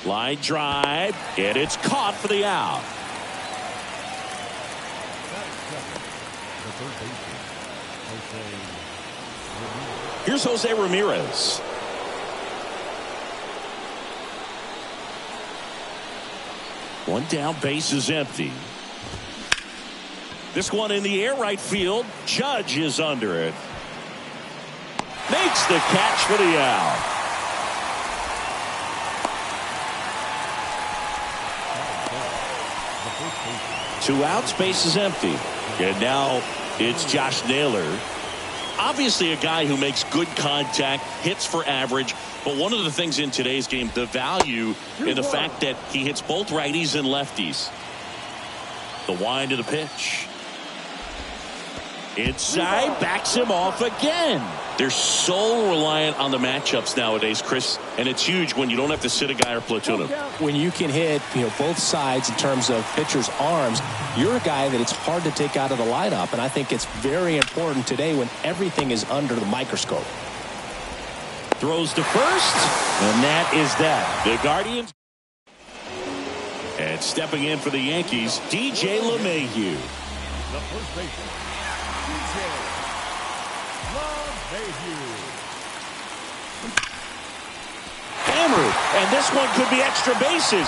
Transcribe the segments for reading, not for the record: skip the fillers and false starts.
Line drive, and it's caught for the out. Here's Jose Ramirez. One down, base is empty. This one in the air, right field. Judge is under it. Makes the catch for the out. Two outs, base is empty. And now it's Josh Naylor. Obviously a guy who makes good contact, hits for average. But one of the things in today's game, the value in the fact that he hits both righties and lefties. The wind of the pitch. Inside, backs him off again. They're so reliant on the matchups nowadays, Chris, and it's huge when you don't have to sit a guy or platoon him. When you can hit, both sides in terms of pitchers' arms, you're a guy that it's hard to take out of the lineup, and I think it's very important today when everything is under the microscope. Throws to first, and that is that. The Guardians. And stepping in for the Yankees, DJ LeMahieu. The first baseman, DJ LeMahieu. Hammered, and this one could be extra bases.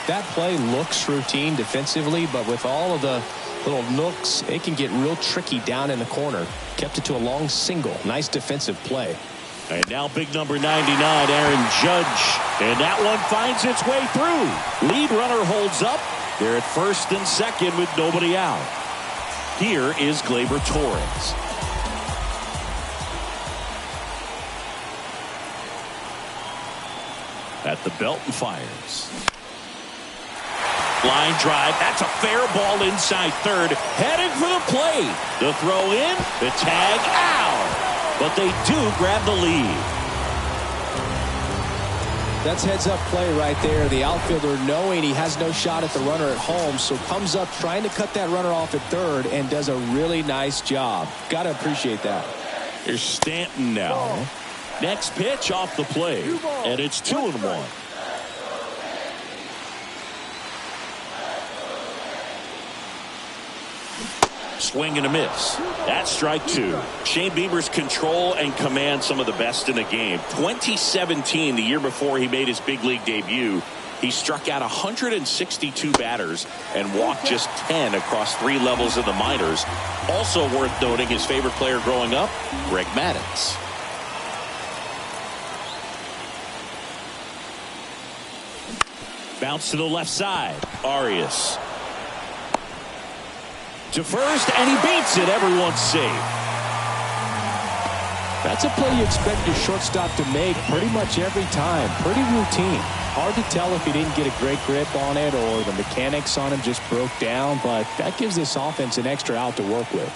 That play looks routine defensively, but with all of the little nooks, it can get real tricky down in the corner. Kept it to a long single. Nice defensive play. And now big number 99, Aaron Judge. And that one finds its way through. Lead runner holds up. They're at first and second with nobody out. Here is Gleyber Torres. At the belt and fires. Line drive. That's a fair ball inside third. Headed for the plate. The throw in. The tag out. But they do grab the lead. That's heads-up play right there. The outfielder knowing he has no shot at the runner at home, so comes up trying to cut that runner off at third and does a really nice job. Got to appreciate that. Here's Stanton now. Next pitch off the plate. And it's 2-1. Swing and a miss. That's strike two. Shane Bieber's control and command some of the best in the game. 2017, the year before he made his big league debut, he struck out 162 batters and walked just 10 across 3 levels in the minors. Also worth noting, his favorite player growing up, Greg Maddux. Bounce to the left side. Arias. To first, and he beats it. Everyone's safe. That's a play you expect your shortstop to make pretty much every time. Pretty routine. Hard to tell if he didn't get a great grip on it or the mechanics on him just broke down, but that gives this offense an extra out to work with.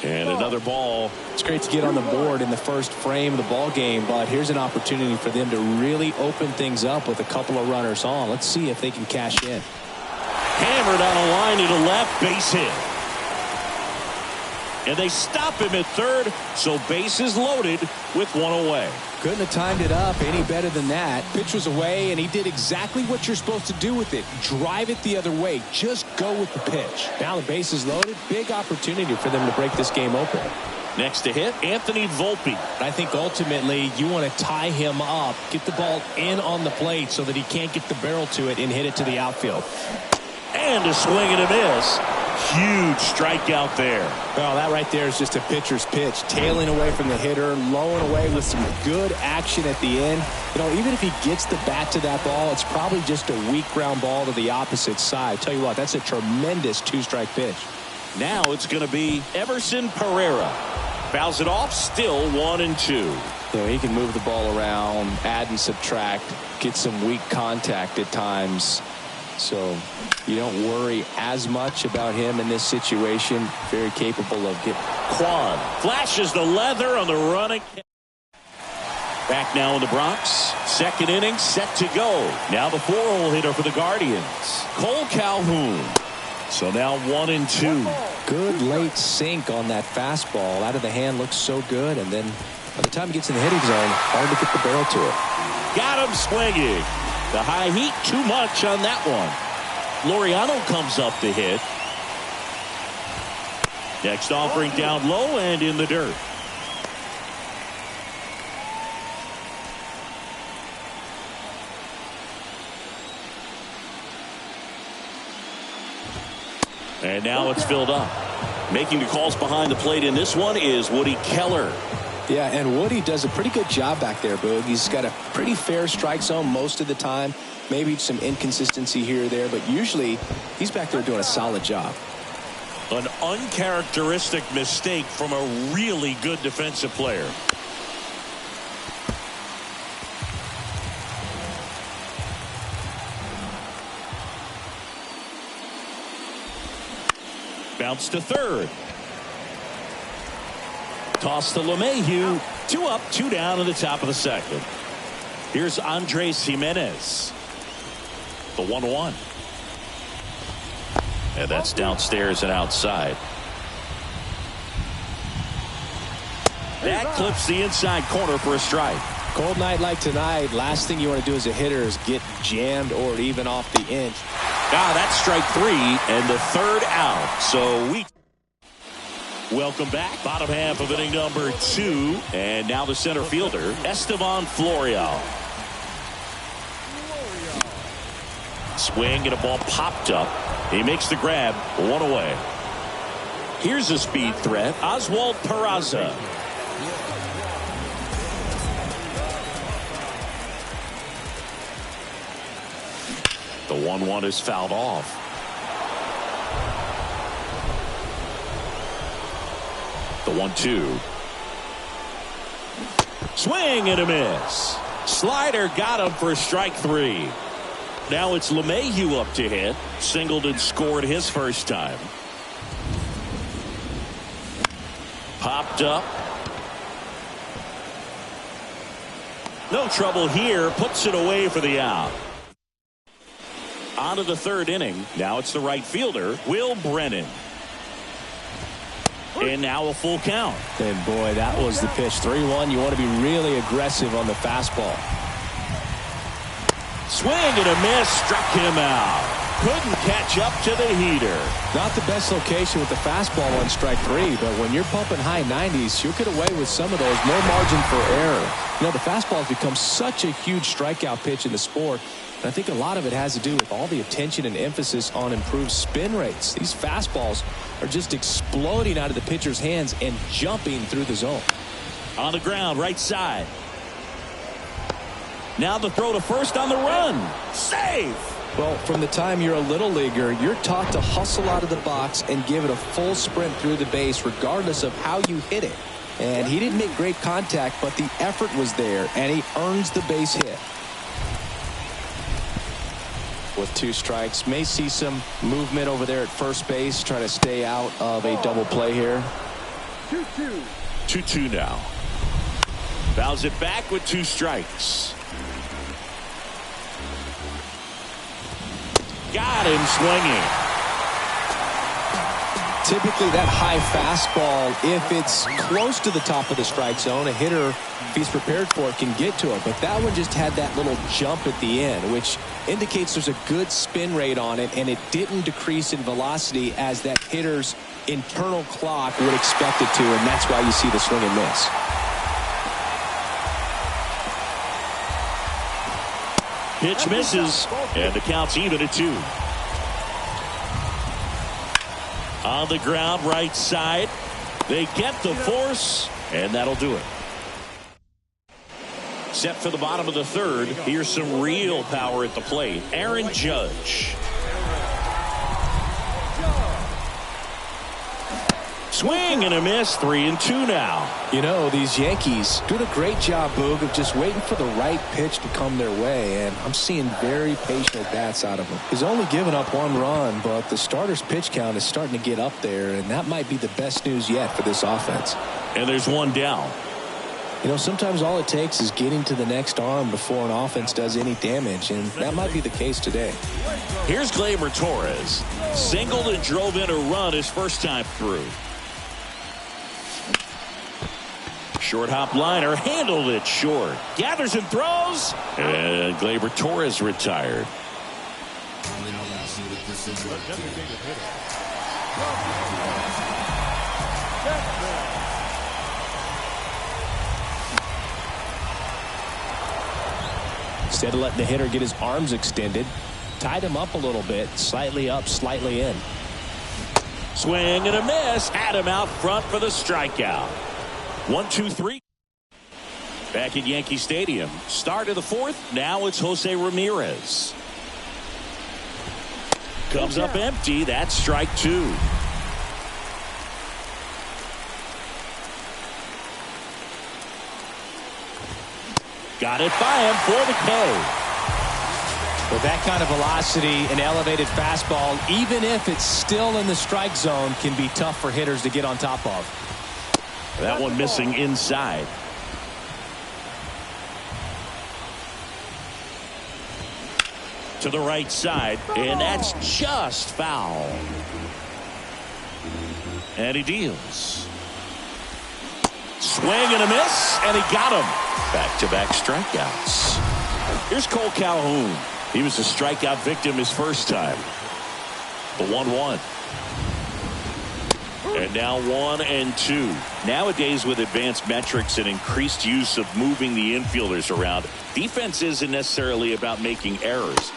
And another ball. It's great to get on the board in the first frame of the ball game, but here's an opportunity for them to really open things up with a couple of runners on. Let's see if they can cash in. Hammered on a line to the left, base hit. And they stop him at third, so bases loaded with one away. Couldn't have timed it up any better than that. Pitch was away, and he did exactly what you're supposed to do with it. Drive it the other way. Just go with the pitch. Now the base is loaded. Big opportunity for them to break this game open. Next to hit, Anthony Volpe. I think ultimately you want to tie him up, get the ball in on the plate so that he can't get the barrel to it and hit it to the outfield. And a swing and a miss. Huge strikeout there. Well, that right there is just a pitcher's pitch. Tailing away from the hitter, lowing away with some good action at the end. Even if he gets the bat to that ball, it's probably just a weak ground ball to the opposite side. Tell you what, that's a tremendous 2-strike pitch. Now it's going to be Everson Pereira. Fouls it off, still 1-2. He can move the ball around, add and subtract, get some weak contact at times. So you don't worry as much about him in this situation. Very capable of getting. Quan flashes the leather on the running. Back now in the Bronx, Second inning set to go. Now the 4-hole hitter for the Guardians, Cole Calhoun. So now 1-2. Good late sink on that fastball. Out of the hand, looks so good. And then by the time he gets in the hitting zone, hard to get the barrel to it. Got him swinging. The high heat, too much on that one. Laureano comes up to hit. Next offering down low and in the dirt. And now it's filled up. Making the calls behind the plate in this one is Woody Keller. Yeah, and Woody does a pretty good job back there, Boog. He's got a pretty fair strike zone most of the time. Maybe some inconsistency here or there, but usually he's back there doing a solid job. An uncharacteristic mistake from a really good defensive player. Bounce to third. Toss to LeMahieu. 2 up, 2 down in the top of the second. Here's Andres Jimenez. The 1-1. And that's downstairs and outside. That clips the inside corner for a strike. Cold night like tonight, last thing you want to do as a hitter is get jammed or even off the inch. That's strike 3 and the third out. So we welcome back. Bottom half of inning number 2. And now the center fielder, Estevan Florial. Swing and a ball popped up. He makes the grab. 1 away. Here's a speed threat, Oswald Peraza. The 1-1 is fouled off. The 1-2. Swing and a miss. Slider got him for strike 3. Now it's LeMahieu up to hit. Singled and scored his first time. Popped up. No trouble here. Puts it away for the out. On to the third inning. Now it's the right fielder, Will Brennan. And now a full count. And boy, that was the pitch. 3-1. You want to be really aggressive on the fastball. Swing and a miss. Struck him out. Couldn't catch up to the heater. Not the best location with the fastball on strike 3, but when you're pumping high 90s, you'll get away with some of those. More margin for error. You know, the fastball has become such a huge strikeout pitch in the sport. And I think a lot of it has to do with all the attention and emphasis on improved spin rates. These fastballs are just exploding out of the pitcher's hands and jumping through the zone. On the ground, right side. Now the throw to first on the run. Safe. Well, from the time you're a little leaguer, you're taught to hustle out of the box and give it a full sprint through the base regardless of how you hit it. And he didn't make great contact, but the effort was there, and he earns the base hit. With 2 strikes, may see some movement over there at first base, trying to stay out of a double play here. 2-2. 2-2 now. Fouls it back with 2 strikes. Got him swinging. Typically that high fastball, if it's close to the top of the strike zone, a hitter, if he's prepared for it, can get to it. But that one just had that little jump at the end, which indicates there's a good spin rate on it, and it didn't decrease in velocity as that hitter's internal clock would expect it to, and that's why you see the swing and miss. Pitch misses, and the count's even at 2. On the ground, right side. They get the force, and that'll do it. Set for the bottom of the third. Here's some real power at the plate. Aaron Judge. Swing and a miss. 3-2 now. You know, these Yankees doing a great job, Boog, of just waiting for the right pitch to come their way, and I'm seeing very patient bats out of them. He's only given up 1 run, but the starter's pitch count is starting to get up there, and that might be the best news yet for this offense. And there's 1 down. You know, sometimes all it takes is getting to the next arm before an offense does any damage, and that might be the case today. Here's Gleyber Torres. Singled and drove in a run his first time through. Short hop liner, handled it short. Gathers and throws. And Gleyber Torres retired. Instead of letting the hitter get his arms extended, tied him up a little bit, slightly up, slightly in. Swing and a miss. Had him out front for the strikeout. 1-2-3. Back at Yankee Stadium. Start of the fourth. Now it's Jose Ramirez. Comes up empty. That's strike two. Got it by him for the K. With that kind of velocity, an elevated fastball, even if it's still in the strike zone, can be tough for hitters to get on top of. That one missing inside. To the right side, and that's just foul. And he deals. Swing and a miss, and he got him. Back-to-back strikeouts. Here's Cole Calhoun. He was a strikeout victim his first time. The 1-1. And now 1-2. Nowadays, with advanced metrics and increased use of moving the infielders around, defense isn't necessarily about making errors.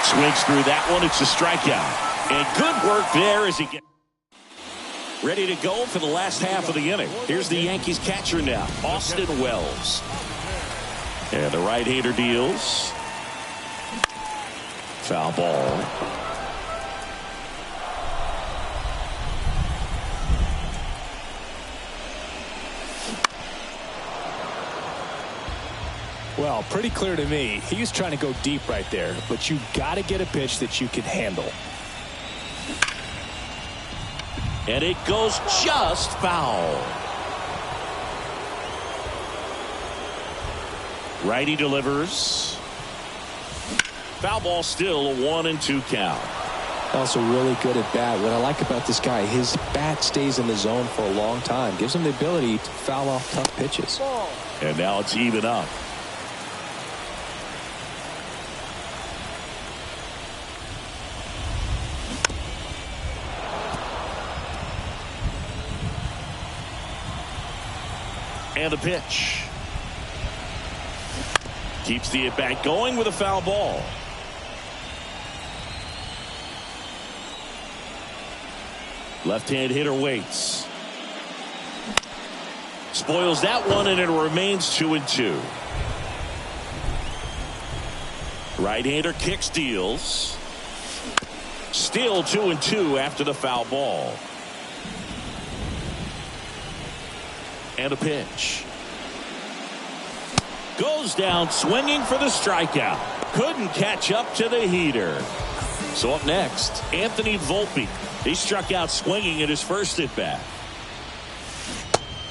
Swings through that one. It's a strikeout. And good work there as he gets ready to go for the last half of the inning. Here's the Yankees catcher now, Austin Wells. And the right-hander deals. Foul ball. Well, pretty clear to me. He was trying to go deep right there, but you got to get a pitch that you can handle. And it goes just foul. Righty delivers. Foul ball, still a 1-2 count. Also really good at bat. What I like about this guy, his bat stays in the zone for a long time. Gives him the ability to foul off tough pitches. And now it's even up. And the pitch. Keeps the at-bat going with a foul ball. Left-hand hitter waits. Spoils that one, and it remains 2-2. Right-hander kicks, deals. Still 2-2 after the foul ball. And a pitch. Goes down swinging for the strikeout. Couldn't catch up to the heater. So up next, Anthony Volpe. He struck out swinging at his first at-bat.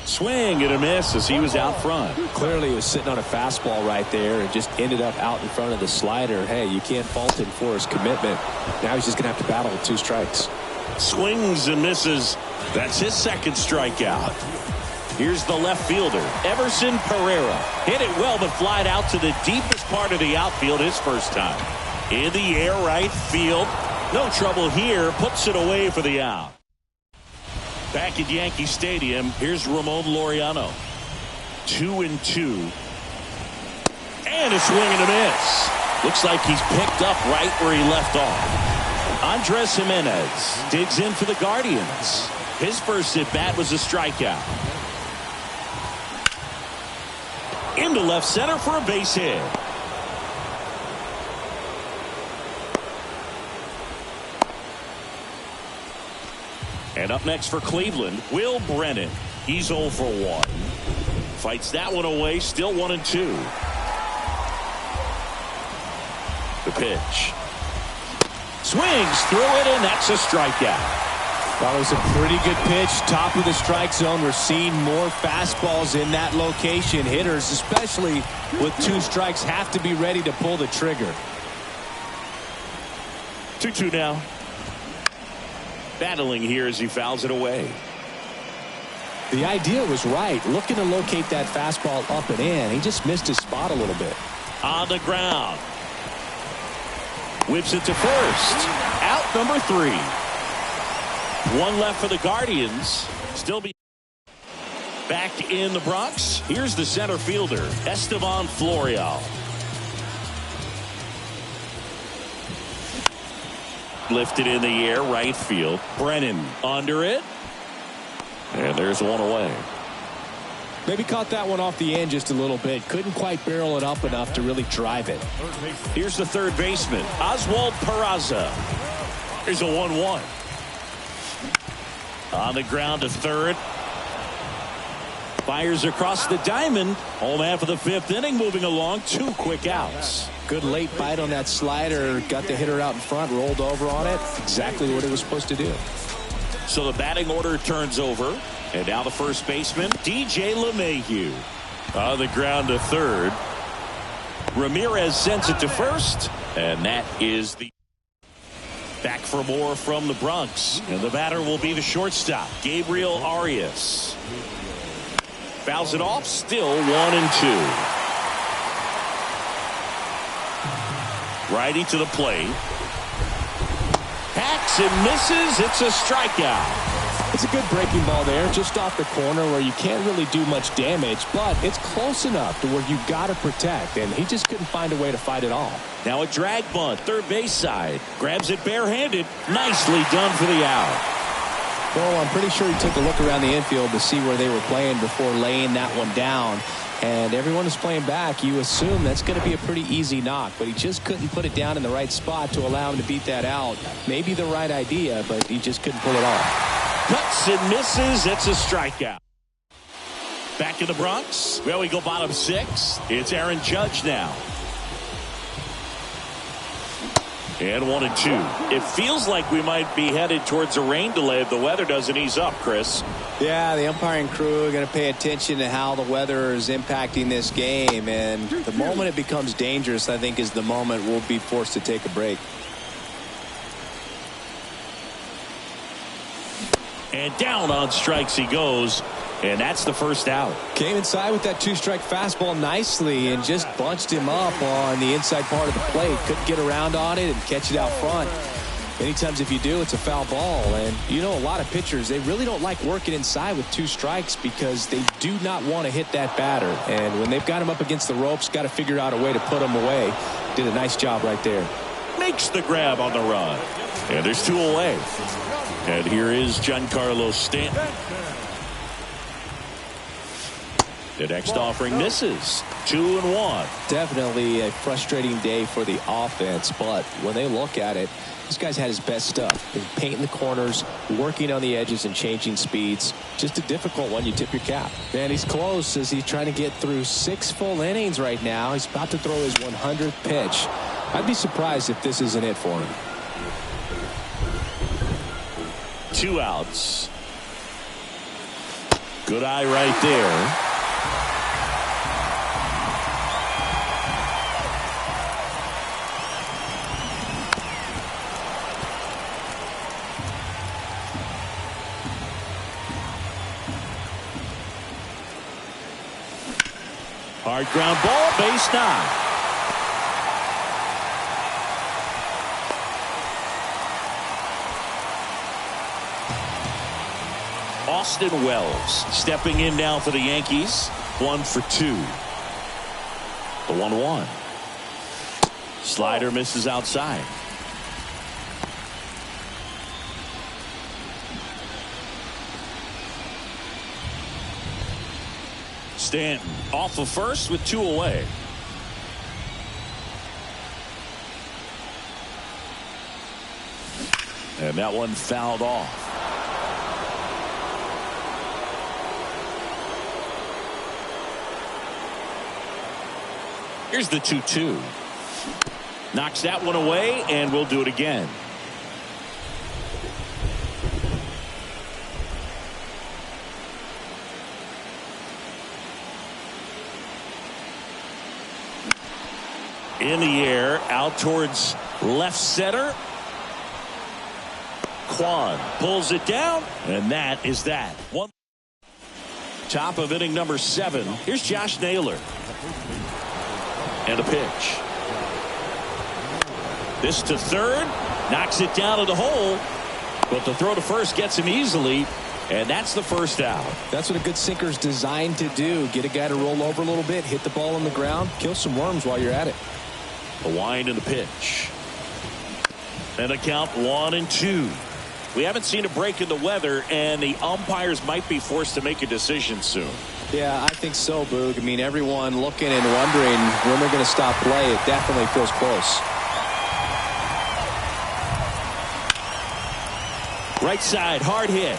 Swing and a miss as he was out front. Clearly he was sitting on a fastball right there and just ended up out in front of the slider. Hey, you can't fault him for his commitment. Now he's just going to have to battle with 2 strikes. Swings and misses. That's his second strikeout. Here's the left fielder, Everson Pereira. Hit it well, but flied out to the deepest part of the outfield his first time. In the air, right field. No trouble here. Puts it away for the out. Back at Yankee Stadium, here's Ramon Laureano. 2-2. And a swing and a miss. Looks like he's picked up right where he left off. Andres Jimenez digs in for the Guardians. His first at-bat was a strikeout. Into left center for a base hit. And up next for Cleveland, Will Brennan. He's 0 for 1. Fights that one away, still 1-2. The pitch. Swings through it, and that's a strikeout. Well, it was a pretty good pitch, top of the strike zone. We're seeing more fastballs in that location. Hitters, especially with 2 strikes, have to be ready to pull the trigger. 2-2 now. Battling here as he fouls it away. The idea was right, looking to locate that fastball up and in. He just missed his spot a little bit. On the ground. Whips it to first. Out number 3. 1 left for the Guardians. Still be back in the Bronx. Here's the center fielder, Esteban Florial. Lifted in the air, right field. Brennan under it. And there's one away. Maybe caught that one off the end just a little bit. Couldn't quite barrel it up enough to really drive it. Here's the third baseman, Oswald Peraza. Here's a 1-1. On the ground to third. Fires across the diamond. Home half of the 5th inning, moving along. 2 quick outs. Good late bite on that slider. Got the hitter out in front, rolled over on it. Exactly what it was supposed to do. So the batting order turns over. And now the first baseman, DJ LeMahieu. On the ground to third. Ramirez sends it to first. And that is the... Back for more from the Bronx. And the batter will be the shortstop, Gabriel Arias. Fouls it off, still 1-2. Righty to the plate. Hacks and misses. It's a strikeout. It's a good breaking ball there, just off the corner where you can't really do much damage, but it's close enough to where you got to protect, and he just couldn't find a way to fight it off. Now a drag bunt, third base side. Grabs it barehanded. Nicely done for the out. Well, I'm pretty sure he took a look around the infield to see where they were playing before laying that one down. And everyone is playing back. You assume that's going to be a pretty easy knock, but he just couldn't put it down in the right spot to allow him to beat that out. Maybe the right idea, but he just couldn't pull it off. Cuts and misses. It's a strikeout. Back in the Bronx. Well, we go bottom 6. It's Aaron Judge now. And 1-2. It feels like we might be headed towards a rain delay if the weather doesn't ease up, Chris. Yeah, the umpiring crew are going to pay attention to how the weather is impacting this game. And the moment it becomes dangerous, I think, is the moment we'll be forced to take a break. And down on strikes he goes. And that's the first out. Came inside with that 2-strike fastball nicely and just bunched him up on the inside part of the plate. Couldn't get around on it and catch it out front. Many times if you do, it's a foul ball. And you know, a lot of pitchers, they really don't like working inside with 2 strikes because they do not want to hit that batter. And when they've got him up against the ropes, got to figure out a way to put him away. Did a nice job right there. Makes the grab on the run. And there's 2 away. And here is Giancarlo Stanton. The next offering misses. 2-1. Definitely a frustrating day for the offense, but when they look at it, this guy's had his best stuff. He's painting the corners, working on the edges and changing speeds. Just a difficult one. You tip your cap. Man, he's close as he's trying to get through 6 full innings right now. He's about to throw his 100th pitch. I'd be surprised if this isn't it for him. 2 outs. Good eye right there. Hard ground ball, base 9. Austin Wells stepping in now for the Yankees. 1 for 2. The 1-1. Slider misses outside. Stanton off of first with 2 away. And that one fouled off. Here's the 2-2. Knocks that one away, and we'll do it again. In the air, out towards left center. Kwan pulls it down, and that is that. One. Top of inning number 7. Here's Josh Naylor. And a pitch. This to third. Knocks it down to the hole. But the throw to first gets him easily. And that's the first out. That's what a good sinker's designed to do. Get a guy to roll over a little bit, hit the ball on the ground, kill some worms while you're at it. A wind and a pitch. And a count 1-2. We haven't seen a break in the weather, and the umpires might be forced to make a decision soon. Yeah, I think so, Boog. I mean, everyone looking and wondering when they're going to stop play. It definitely feels close. Right side, hard hit.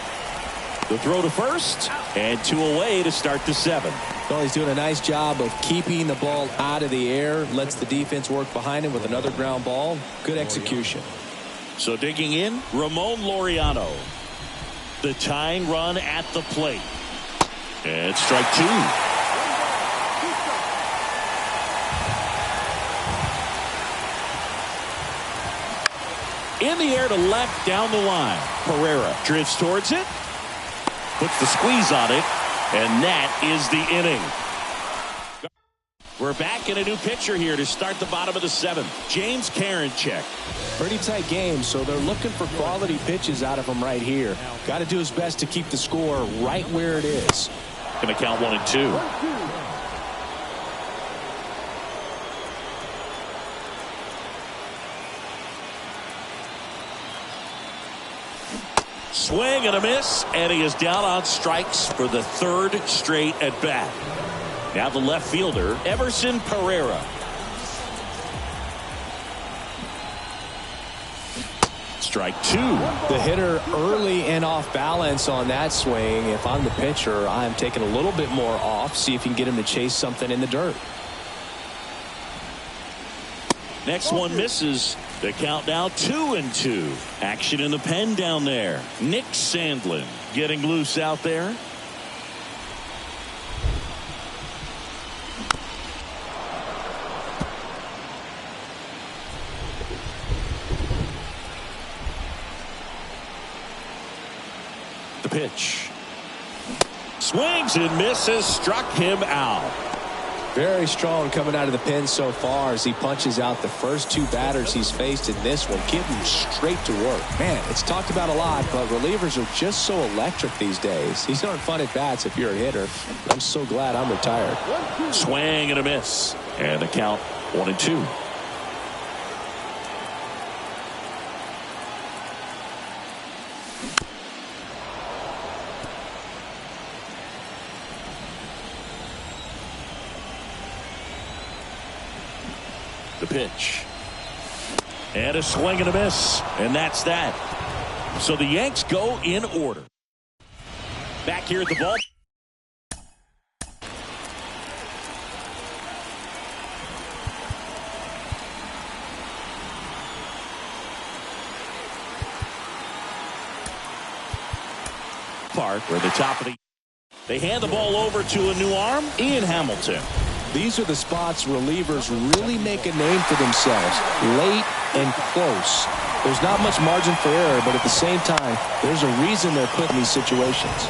The throw to first, and 2 away to start the 7th. Well, he's doing a nice job of keeping the ball out of the air. Lets the defense work behind him with another ground ball. Good execution. So digging in, Ramon Laureano. The tying run at the plate. And strike 2. In the air to left, down the line. Pereira drifts towards it. Puts the squeeze on it. And that is the inning. We're back in a new pitcher here to start the bottom of the 7th. James Karinchak. Pretty tight game, so they're looking for quality pitches out of him right here. Got to do his best to keep the score right where it is. Going to count 1-2. Swing and a miss, and he is down on strikes for the 3rd straight at bat. Now the left fielder, Everson Pereira. Strike 2. The hitter early and off balance on that swing. If I'm the pitcher, I'm taking a little bit more off. See if you can get him to chase something in the dirt. Next one misses. The count now 2-2. Action in the pen down there. Nick Sandlin getting loose out there. The pitch. Swings and misses. Struck him out. Very strong coming out of the pen so far as he punches out the first 2 batters he's faced in this one. Getting straight to work. Man, it's talked about a lot, but relievers are just so electric these days. These aren't fun at bats if you're a hitter. I'm so glad I'm retired. Swing and a miss. And the count 1-2. The pitch. And a swing and a miss. And that's that. So the Yanks go in order. Back here at the ball. Park, where the top of the. They hand the ball over to a new arm, Ian Hamilton. These are the spots relievers really make a name for themselves. Late and close. There's not much margin for error, but at the same time, there's a reason they're put in these situations.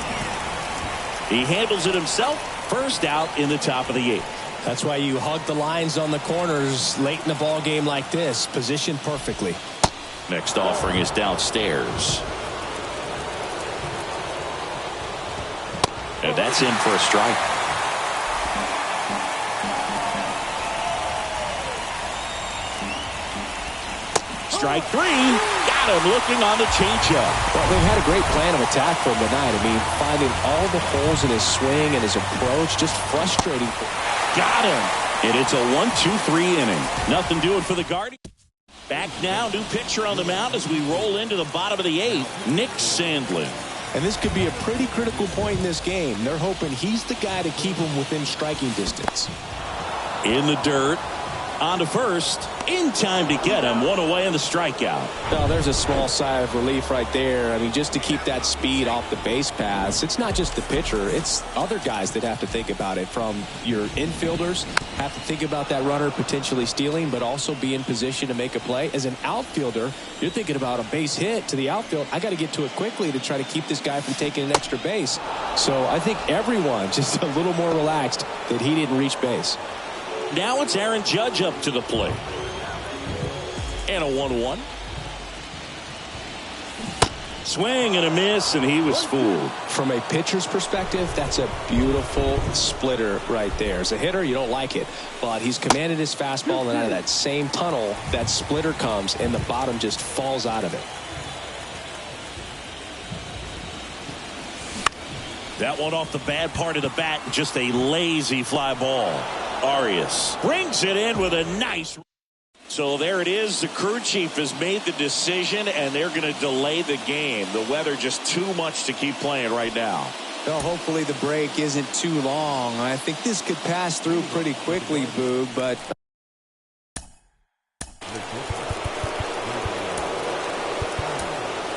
He handles it himself. First out in the top of the 8th. That's why you hug the lines on the corners late in the ball game like this. Positioned perfectly. Next offering is downstairs. And that's in for a strike. Strike 3. Got him looking on the changeup. Well, they've had a great plan of attack for him tonight. I mean, finding all the holes in his swing and his approach, just frustrating. Got him. And it's a 1-2-3 inning. Nothing doing for the Guardians. Back now, new pitcher on the mound as we roll into the bottom of the 8th, Nick Sandlin. And this could be a pretty critical point in this game. They're hoping he's the guy to keep him within striking distance. In the dirt. On to first, in time to get him. One away in the strikeout. Well, there's a small sigh of relief right there. I mean, just to keep that speed off the base paths, it's not just the pitcher, it's other guys that have to think about it. From your infielders, have to think about that runner potentially stealing, but also be in position to make a play. As an outfielder, you're thinking about a base hit to the outfield. I got to get to it quickly to try to keep this guy from taking an extra base. So I think everyone just a little more relaxed that he didn't reach base. Now it's Aaron Judge up to the plate. And a 1-1. Swing and a miss, and he was fooled. From a pitcher's perspective, that's a beautiful splitter right there. As a hitter, you don't like it, but he's commanded his fastball, and out of that same tunnel, that splitter comes, and the bottom just falls out of it. That one off the bad part of the bat, just a lazy fly ball. Arias brings it in with a nice. So there it is. The crew chief has made the decision, and they're going to delay the game. The weather just too much to keep playing right now. Well, hopefully the break isn't too long. I think this could pass through pretty quickly, Boog, but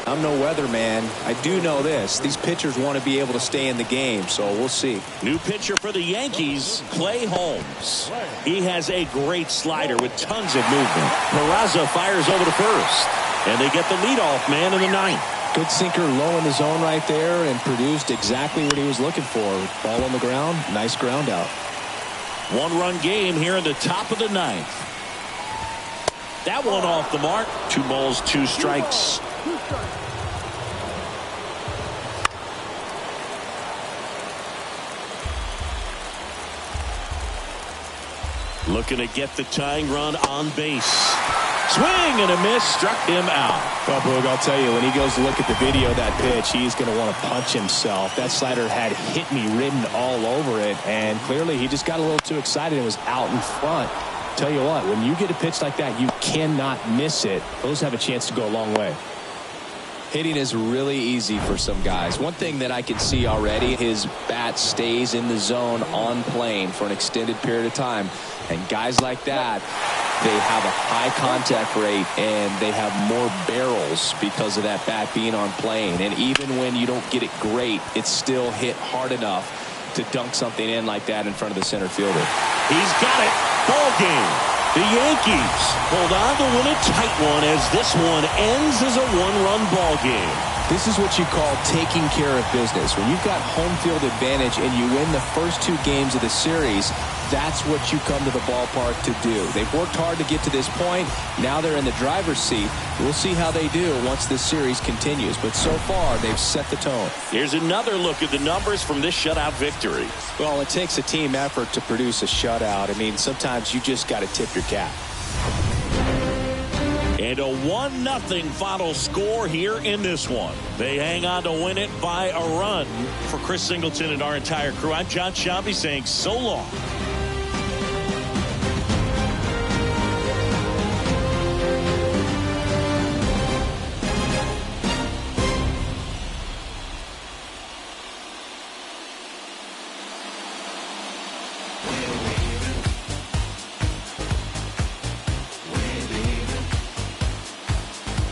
I'm no weatherman. I do know this. These pitchers want to be able to stay in the game, so we'll see. New pitcher for the Yankees, Clay Holmes. He has a great slider with tons of movement. Peraza fires over to first, and they get the leadoff man in the ninth. Good sinker low in the zone right there and produced exactly what he was looking for. Ball on the ground, nice ground out. One-run game here in the top of the ninth. That one off the mark. 2 balls, 2 strikes. Looking to get the tying run on base. Swing and a miss, struck him out. Well, Boog, I'll tell you, when he goes to look at the video of that pitch, he's going to want to punch himself. That slider had hit me written all over it, and clearly he just got a little too excited and was out in front. Tell you what, when you get a pitch like that, you cannot miss it. Those have a chance to go a long way. Hitting is really easy for some guys. One thing that I can see already, his bat stays in the zone on plane for an extended period of time. And guys like that, they have a high contact rate and they have more barrels because of that bat being on plane. And even when you don't get it great, it's still hit hard enough to dunk something in like that in front of the center fielder. He's got it. Ball game. The Yankees hold on to win a tight one as this one ends as a 1-run ball game. This is what you call taking care of business. When you've got home field advantage and you win the first 2 games of the series, that's what you come to the ballpark to do. They've worked hard to get to this point. Now they're in the driver's seat. We'll see how they do once this series continues. But so far, they've set the tone. Here's another look at the numbers from this shutout victory. Well, it takes a team effort to produce a shutout. I mean, sometimes you just got to tip your cap. And a 1-0 final score here in this one. They hang on to win it by a run. For Chris Singleton and our entire crew, I'm John Shambi saying so long.